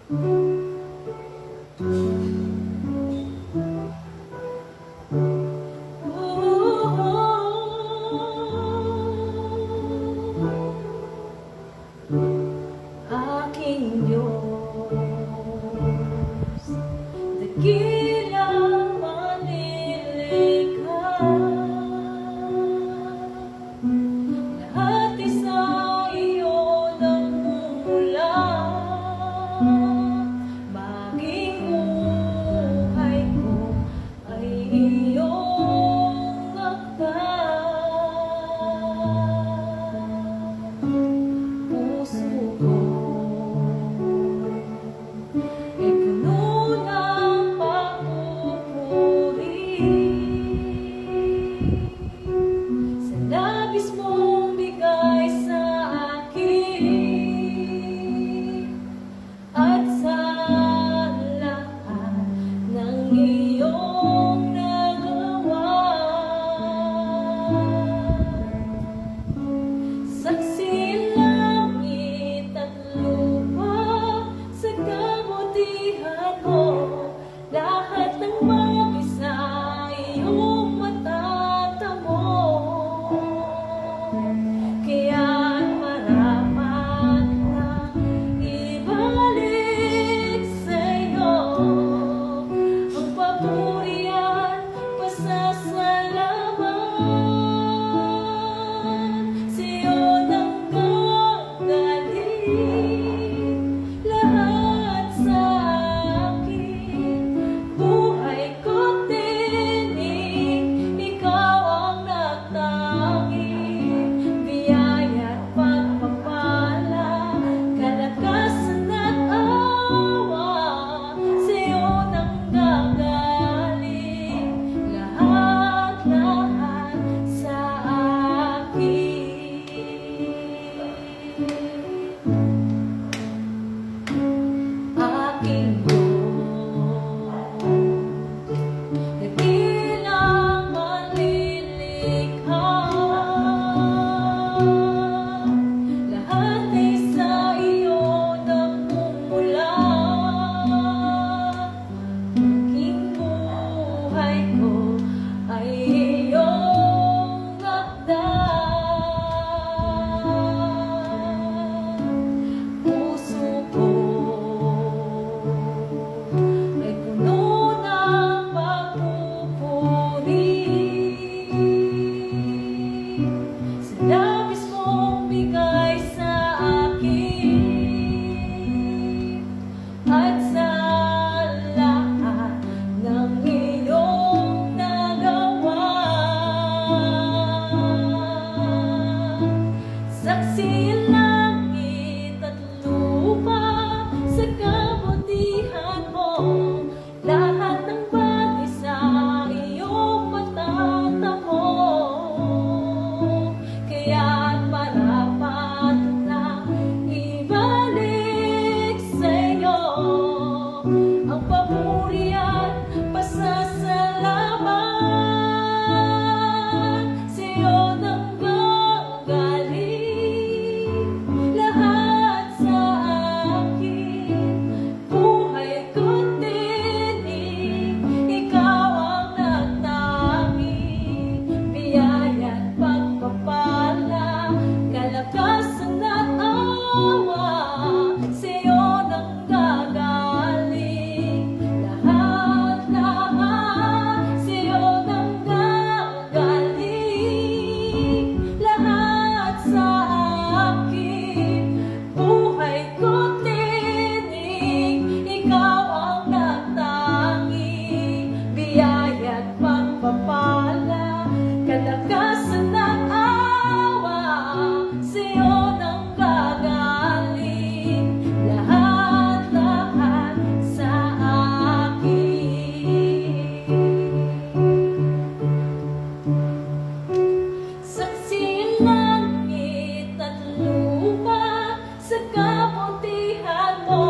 Aking Diyos, dakilang manilikha, lahat ay sa iyo nagmumula, maging buhay ko ay iyong akda. Puso ko ay puno ng papupuri sa labis mong bigay sa akin at sa lahat ng iyong nagawa. Saksi langit at lupa sa kabutihan mo, lahat ng mag-isa iyong matatamo. Kaya't marapat na ibalik sa iyo ang papuri at pasasalamat. Sa iyo nanggaling lahat sa akin, buhay ko't tinig, ikaw ang nagtanging biyaya at pagpapala, kalakasan at awa. Sa iyo nanggagaling lahat sa akin. Aking Diyos, dakilang manilikha, lahat ay sa iyo nagmumula, maging buhay ko ay iyong akda. Puso ko ay puno ng pagpupuri sa labis mong bigay sa akin at sa lahat ng iyong nagawa. Saksi langit at lupa sa kabutihan mo, lahat ng mag-isa iyong matatamo. Kaya't marapat na ibalik sa iyo ang papuri at pasasalamat. Sa iyo nanggaling lahat sa akin, buhay ko't tinig, ikaw ang nagtanging biyaya at pagpapala, kalakasan at awa. Sa iyo nanggagaling lahat. Sa iyo nanggagaling lahat sa akin, buhay ko't tinig, ikaw ang nagtanging biyaya at pagpapala, kalakasan at awa. Sa iyo nanggagaling lahat sa akin. Saksi langit at lupa sa kabutihan mo,